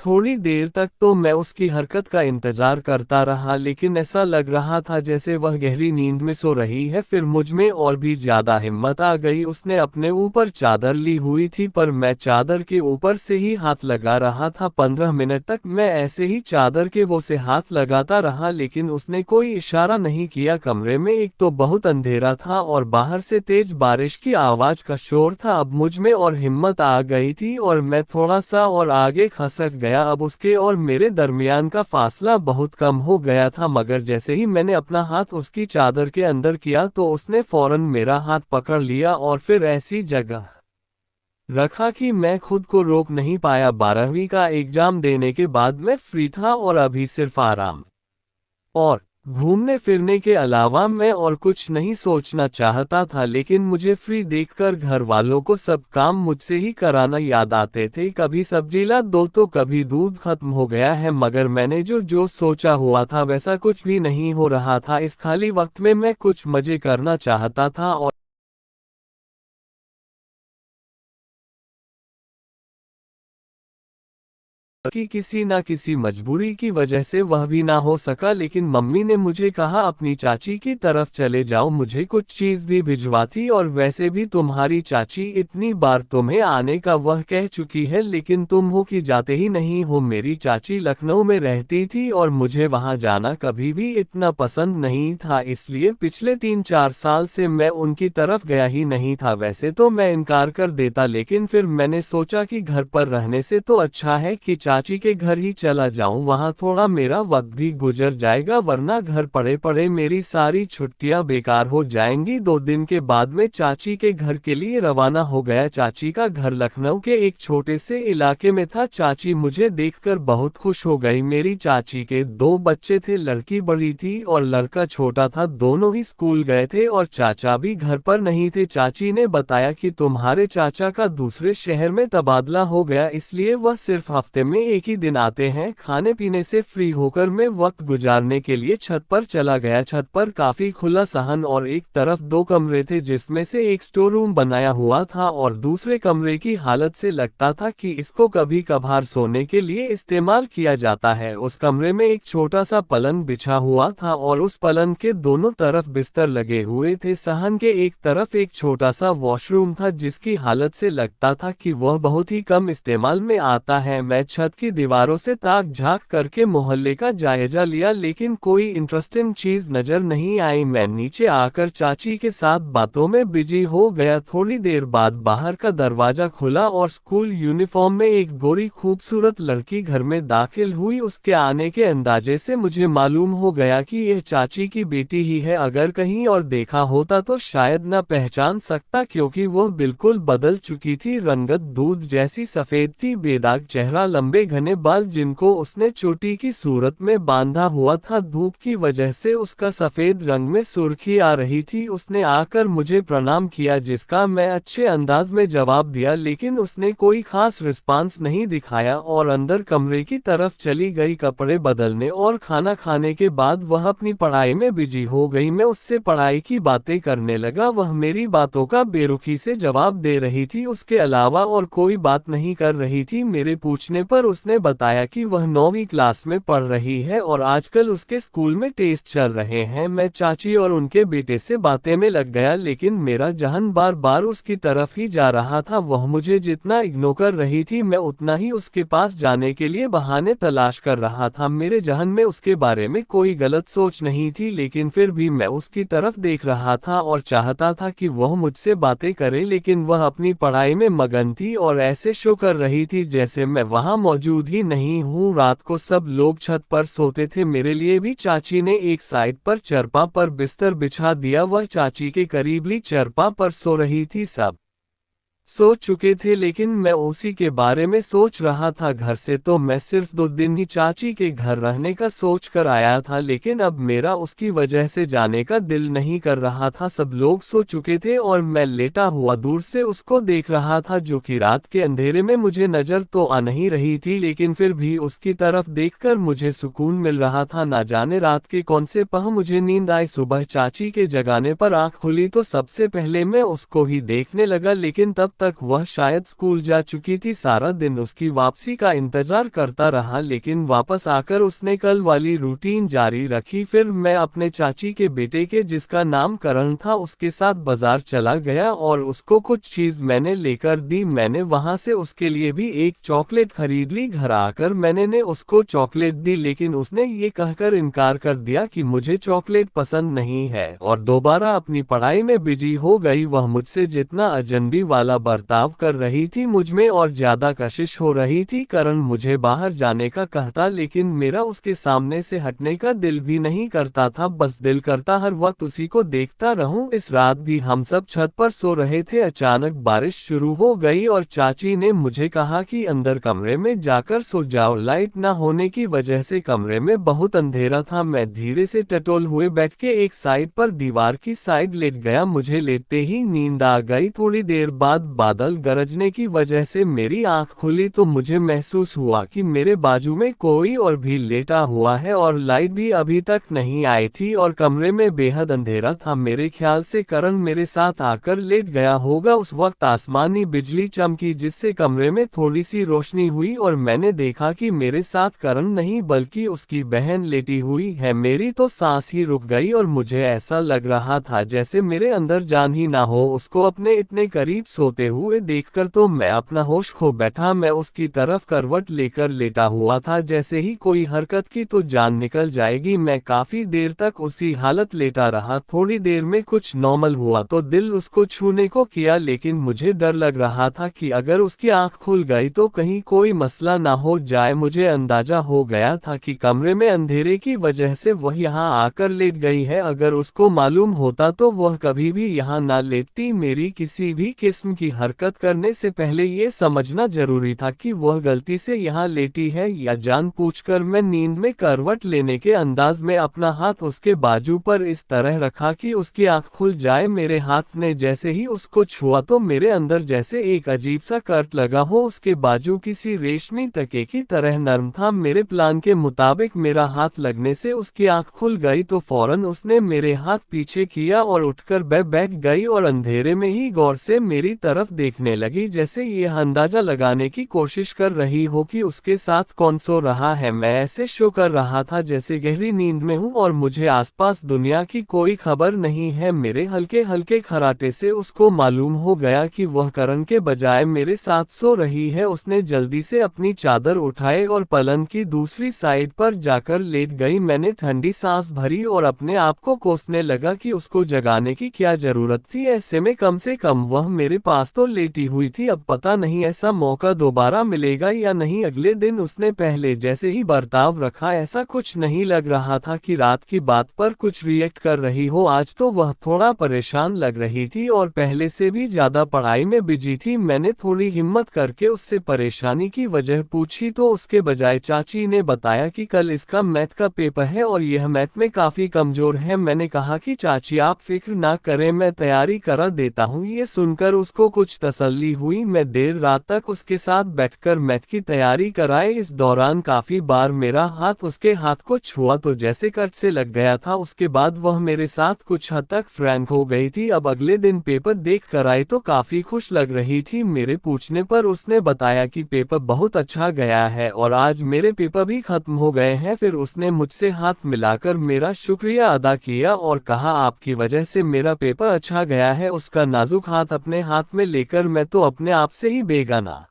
थोड़ी देर तक तो मैं उसकी हरकत का इंतजार करता रहा, लेकिन ऐसा लग रहा था जैसे वह गहरी नींद में सो रही है। फिर मुझ में और भी ज्यादा हिम्मत आ गई। उसने अपने ऊपर चादर ली हुई थी, पर मैं चादर के ऊपर से ही हाथ लगा रहा था। 15 मिनट तक मैं ऐसे ही चादर के वो से हाथ लगाता रहा, लेकिन उसने कोई इशारा नहीं किया। कमरे में एक तो बहुत अंधेरा था और बाहर से तेज बारिश की आवाज का शोर था। अब मुझ में और हिम्मत आ गई थी और मैं थोड़ा सा और आगे खसक गया। अब उसके और मेरे दरमियान का फासला बहुत कम हो गया था, मगर जैसे ही मैंने अपना हाथ उसकी चादर के अंदर किया तो उसने फौरन मेरा हाथ पकड़ लिया और फिर ऐसी जगह रखा कि मैं खुद को रोक नहीं पाया। 12वीं का एग्जाम देने के बाद मैं फ्री था और अभी सिर्फ आराम और घूमने फिरने के अलावा मैं और कुछ नहीं सोचना चाहता था। लेकिन मुझे फ्री देखकर घर वालों को सब काम मुझसे ही कराना याद आते थे। कभी सब्जी ला दो तो कभी दूध खत्म हो गया है, मगर मैंने जो जो सोचा हुआ था वैसा कुछ भी नहीं हो रहा था। इस खाली वक्त में मैं कुछ मजे करना चाहता था और कि किसी ना किसी मजबूरी की वजह से वह भी ना हो सका। लेकिन मम्मी ने मुझे कहा अपनी चाची की तरफ चले जाओ, मुझे कुछ चीज भी भिजवाती। और वैसे भी तुम्हारी चाची इतनी बार तुम्हें आने का वह कह चुकी है, लेकिन तुम हो कि जाते ही नहीं हो। मेरी चाची लखनऊ में रहती थी और मुझे वहां जाना कभी भी इतना पसंद नहीं था, इसलिए पिछले 3-4 साल से मैं उनकी तरफ गया ही नहीं था। वैसे तो मैं इनकार कर देता, लेकिन फिर मैंने सोचा कि घर पर रहने से तो अच्छा है कि चाची के घर ही चला जाऊं, वहां थोड़ा मेरा वक्त भी गुजर जाएगा, वरना घर पड़े पड़े मेरी सारी छुट्टियां बेकार हो जाएंगी। 2 दिन के बाद मैं चाची के घर के लिए रवाना हो गया। चाची का घर लखनऊ के एक छोटे से इलाके में था। चाची मुझे देखकर बहुत खुश हो गई। मेरी चाची के 2 बच्चे थे, लड़की बड़ी थी और लड़का छोटा था। दोनों ही स्कूल गए थे और चाचा भी घर पर नहीं थे। चाची ने बताया कि तुम्हारे चाचा का दूसरे शहर में तबादला हो गया, इसलिए वह सिर्फ हफ्ते में एक ही दिन आते हैं। खाने पीने से फ्री होकर मैं वक्त गुजारने के लिए छत पर चला गया। छत पर काफी खुला सहन और एक तरफ 2 कमरे थे, जिसमें से एक स्टोर रूम बनाया हुआ था और दूसरे कमरे की हालत से लगता था कि इसको कभी कभार सोने के लिए इस्तेमाल किया जाता है। उस कमरे में एक छोटा सा पलंग बिछा हुआ था और उस पलंग के दोनों तरफ बिस्तर लगे हुए थे। सहन के एक तरफ एक छोटा सा वॉशरूम था, जिसकी हालत से लगता था कि वह बहुत ही कम इस्तेमाल में आता है। मैं छत की दीवारों से ताक झांक करके मोहल्ले का जायजा लिया, लेकिन कोई इंटरेस्टिंग चीज नजर नहीं आई। मैं नीचे आकर चाची के साथ बातों में बिजी हो गया। थोड़ी देर बाद बाहर का दरवाजा खुला और स्कूल यूनिफॉर्म में एक गोरी खूबसूरत लड़की घर में दाखिल हुई। उसके आने के अंदाजे से मुझे मालूम हो गया कि यह चाची की बेटी ही है। अगर कहीं और देखा होता तो शायद न पहचान सकता, क्योंकि वह बिल्कुल बदल चुकी थी। रंगत दूध जैसी सफेद थी, बेदाग चेहरा, लंबे घने बाल जिनको उसने चोटी की सूरत में बांधा हुआ था। धूप की वजह से उसका सफेद रंग में सुर्खी आ रही थी। उसने आकर मुझे प्रणाम किया, जिसका मैं अच्छे अंदाज में जवाब दिया, लेकिन उसने कोई खास रिस्पांस नहीं दिखाया और अंदर कमरे की तरफ चली गई कपड़े बदलने। और खाना खाने के बाद वह अपनी पढ़ाई में बिजी हो गई। मैं उससे पढ़ाई की बातें करने लगा, वह मेरी बातों का बेरुखी से जवाब दे रही थी। उसके अलावा और कोई बात नहीं कर रही थी। मेरे पूछने पर उसने बताया कि वह 9वीं क्लास में पढ़ रही है और आजकल उसके स्कूल में टेस्ट चल रहे हैं। मैं चाची और उनके बेटे से बातें में लग गया, लेकिन मेरा जहन बार बार उसकी तरफ ही जा रहा था। वह मुझे जितना इग्नोर कर रही थी, मैं उतना ही उसके पास जाने के लिए बहाने तलाश कर रहा था। मेरे जहन में उसके बारे में कोई गलत सोच नहीं थी, लेकिन फिर भी मैं उसकी तरफ देख रहा था और चाहता था कि वह मुझसे बातें करे, लेकिन वह अपनी पढ़ाई में मगन थी और ऐसे शो कर रही थी जैसे मैं वहां मौजूद ही नहीं हूं। रात को सब लोग छत पर सोते थे, मेरे लिए भी चाची ने एक साइड पर चरपा पर बिस्तर बिछा दिया। वह चाची के करीबली चरपा पर सो रही थी। सब सो चुके थे, लेकिन मैं उसी के बारे में सोच रहा था। घर से तो मैं सिर्फ 2 दिन ही चाची के घर रहने का सोच कर आया था, लेकिन अब मेरा उसकी वजह से जाने का दिल नहीं कर रहा था। सब लोग सो चुके थे और मैं लेटा हुआ दूर से उसको देख रहा था, जो कि रात के अंधेरे में मुझे नजर तो आ नहीं रही थी, लेकिन फिर भी उसकी तरफ देखकर मुझे सुकून मिल रहा था। ना जाने रात के कौन से पह मुझे नींद आई। सुबह चाची के जगाने पर आंख खुली तो सबसे पहले मैं उसको ही देखने लगा, लेकिन तब तक वह शायद स्कूल जा चुकी थी। सारा दिन उसकी वापसी का इंतजार करता रहा, लेकिन वापस आकर उसने कल वाली रूटीन जारी रखी। फिर मैं अपने चाची के बेटे के, जिसका नाम करण था, उसके साथ बाजार चला गया और उसको कुछ चीज मैंने लेकर दी। मैंने वहां से उसके लिए भी एक चॉकलेट खरीद ली। घर आकर मैंने उसको चॉकलेट दी, लेकिन उसने ये कहकर इनकार कर दिया कि मुझे चॉकलेट पसंद नहीं है और दोबारा अपनी पढ़ाई में बिजी हो गई। वह मुझसे जितना अजनबी वाला बर्ताव कर रही थी, मुझमें और ज्यादा कशिश हो रही थी। करण मुझे बाहर जाने का कहता, लेकिन मेरा उसके सामने से हटने का दिल भी नहीं करता था। बस दिल करता हर वक्त उसी को देखता रहूं। इस रात भी हम सब छत पर सो रहे थे। अचानक बारिश शुरू हो गई और चाची ने मुझे कहा कि अंदर कमरे में जाकर सो जाओ। लाइट न होने की वजह से कमरे में बहुत अंधेरा था। मैं धीरे से टटोल हुए बैठ के एक साइड पर दीवार की साइड लेट गया। मुझे लेटते ही नींद आ गई। थोड़ी देर बाद बादल गरजने की वजह से मेरी आंख खुली तो मुझे महसूस हुआ कि मेरे बाजू में कोई और भी लेटा हुआ है और लाइट भी अभी तक नहीं आई थी और कमरे में बेहद अंधेरा था। मेरे ख्याल से करण मेरे साथ आकर लेट गया होगा। उस वक्त आसमानी बिजली चमकी, जिससे कमरे में थोड़ी सी रोशनी हुई और मैंने देखा कि मेरे साथ करण नहीं बल्कि उसकी बहन लेटी हुई है। मेरी तो सांस ही रुक गई और मुझे ऐसा लग रहा था जैसे मेरे अंदर जान ही ना हो। उसको अपने इतने करीब सोते हुए देखकर तो मैं अपना होश खो बैठा। मैं उसकी तरफ करवट लेकर लेटा हुआ था। जैसे ही कोई हरकत की तो जान निकल जाएगी। मैं काफी देर तक उसी हालत लेटा रहा। थोड़ी देर में कुछ नॉर्मल हुआ तो दिल उसको छूने को किया, लेकिन मुझे डर लग रहा था कि अगर उसकी आंख खुल गई तो कहीं कोई मसला ना हो जाए। मुझे अंदाजा हो गया था कि कमरे में अंधेरे की वजह से वह यहाँ आकर लेट गई है। अगर उसको मालूम होता तो वह कभी भी यहाँ ना लेटती। मेरी किसी भी किस्म की हरकत करने से पहले ये समझना जरूरी था कि वह गलती से यहाँ लेटी है या जानबूझकर। मैं नींद में करवट लेने के अंदाज में अपना हाथ उसके बाजू पर इस तरह रखा कि उसकी आंख खुल जाए। मेरे हाथ ने जैसे ही उसको छुआ तो मेरे अंदर जैसे एक अजीब सा कर्ट लगा हो। उसके बाजू किसी रेशमी तके की तरह नरम था। मेरे प्लान के मुताबिक मेरा हाथ लगने से उसकी आंख खुल गई तो फौरन उसने मेरे हाथ पीछे किया और उठकर बैठ गई और अंधेरे में ही गौर से मेरी तरफ देखने लगी, जैसे ये अंदाजा लगाने की कोशिश कर रही हो कि उसके साथ कौन सो रहा है। मैं ऐसे शो कर रहा था जैसे गहरी नींद में हूँ और मुझे आसपास दुनिया की कोई खबर नहीं है। मेरे हल्के हल्के खराटे से उसको मालूम हो गया कि वह करण के बजाय मेरे साथ सो रही है। उसने जल्दी से अपनी चादर उठाए और पलंग की दूसरी साइड पर जाकर लेट गई। मैंने ठंडी सांस भरी और अपने आप को कोसने लगा कि उसको जगाने की क्या जरूरत थी। ऐसे में कम से कम वह मेरे पास तो लेटी हुई थी। अब पता नहीं ऐसा मौका दोबारा मिलेगा या नहीं। अगले दिन उसने पहले जैसे ही बर्ताव रखा। ऐसा कुछ नहीं लग रहा था कि रात की बात पर कुछ रिएक्ट कर रही हो। आज तो वह थोड़ा परेशान लग रही थी और पहले से भी ज्यादा पढ़ाई में बिजी थी। मैंने थोड़ी हिम्मत करके उससे परेशानी की वजह पूछी तो उसके बजाय चाची ने बताया कि कल इसका मैथ का पेपर है और यह मैथ में काफी कमजोर है। मैंने कहा कि चाची आप फिक्र ना करें, मैं तैयारी करा देता हूँ। ये सुनकर उसको कुछ तसल्ली हुई। मैं देर रात तक उसके साथ बैठकर मैथ की तैयारी कराए। इस दौरान काफी बार मेरा हाथ उसके हाथ को छुआ तो जैसे कट से लग गया था। उसके बाद वह मेरे साथ कुछ हद तक फ्रैंक हो गई थी। अब अगले दिन पेपर देख कर आई तो काफी खुश लग रही थी। मेरे पूछने पर उसने बताया कि पेपर बहुत अच्छा गया है और आज मेरे पेपर भी खत्म हो गए हैं। फिर उसने मुझसे हाथ मिलाकर मेरा शुक्रिया अदा किया और कहा आपकी वजह से मेरा पेपर अच्छा गया है। उसका नाजुक हाथ अपने हाथ में लेकर मैं तो अपने आप से ही बेगाना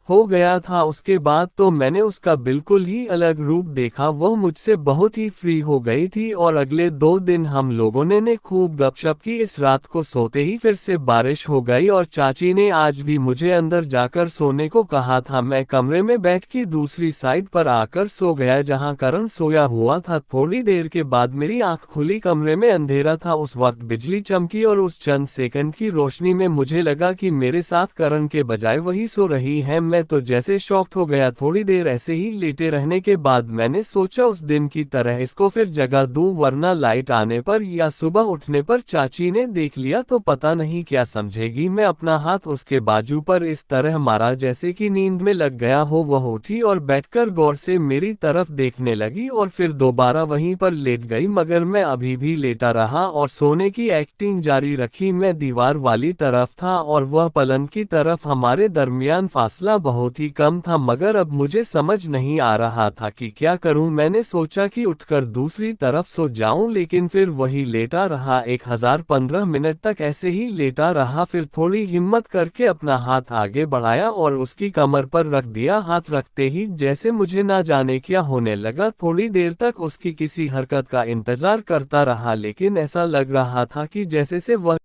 हो गया था। उसके बाद तो मैंने उसका बिल्कुल ही अलग रूप देखा। वह मुझसे बहुत ही फ्री हो गई थी और अगले 2 दिन हम लोगों ने खूब गपशप की। इस रात को सोते ही फिर से बारिश हो गई और चाची ने आज भी मुझे अंदर जाकर सोने को कहा था। मैं कमरे में बैठ के दूसरी साइड पर आकर सो गया जहां करण सोया हुआ था। थोड़ी देर के बाद मेरी आंख खुली। कमरे में अंधेरा था। उस वक्त बिजली चमकी और उस चंद सेकंड की रोशनी में मुझे लगा कि मेरे साथ करण के बजाय वही सो रही है। मैं तो जैसे शॉक्ड हो गया। थोड़ी देर ऐसे ही लेटे रहने के बाद मैंने सोचा उस दिन की तरह इसको फिर जगह दूं, वरना लाइट आने पर या सुबह उठने पर चाची ने देख लिया तो पता नहीं क्या समझेगी। मैं अपना हाथ उसके बाजू पर इस तरह मारा जैसे कि नींद में लग गया हो। वह उठी और बैठकर गौर से मेरी तरफ देखने लगी और फिर दोबारा वहीं पर लेट गई, मगर मैं अभी भी लेटा रहा और सोने की एक्टिंग जारी रखी। मैं दीवार वाली तरफ था और वह पलंग की तरफ। हमारे दरमियान फासला बहुत ही कम था, मगर अब मुझे समझ नहीं आ रहा था कि क्या करूं। मैंने सोचा कि उठकर दूसरी तरफ सो जाऊं, लेकिन फिर वही लेटा रहा। 1015 मिनट तक ऐसे ही लेटा रहा। फिर थोड़ी हिम्मत करके अपना हाथ आगे बढ़ाया और उसकी कमर पर रख दिया। हाथ रखते ही जैसे मुझे ना जाने क्या होने लगा। थोड़ी देर तक उसकी किसी हरकत का इंतजार करता रहा, लेकिन ऐसा लग रहा था कि जैसे से वह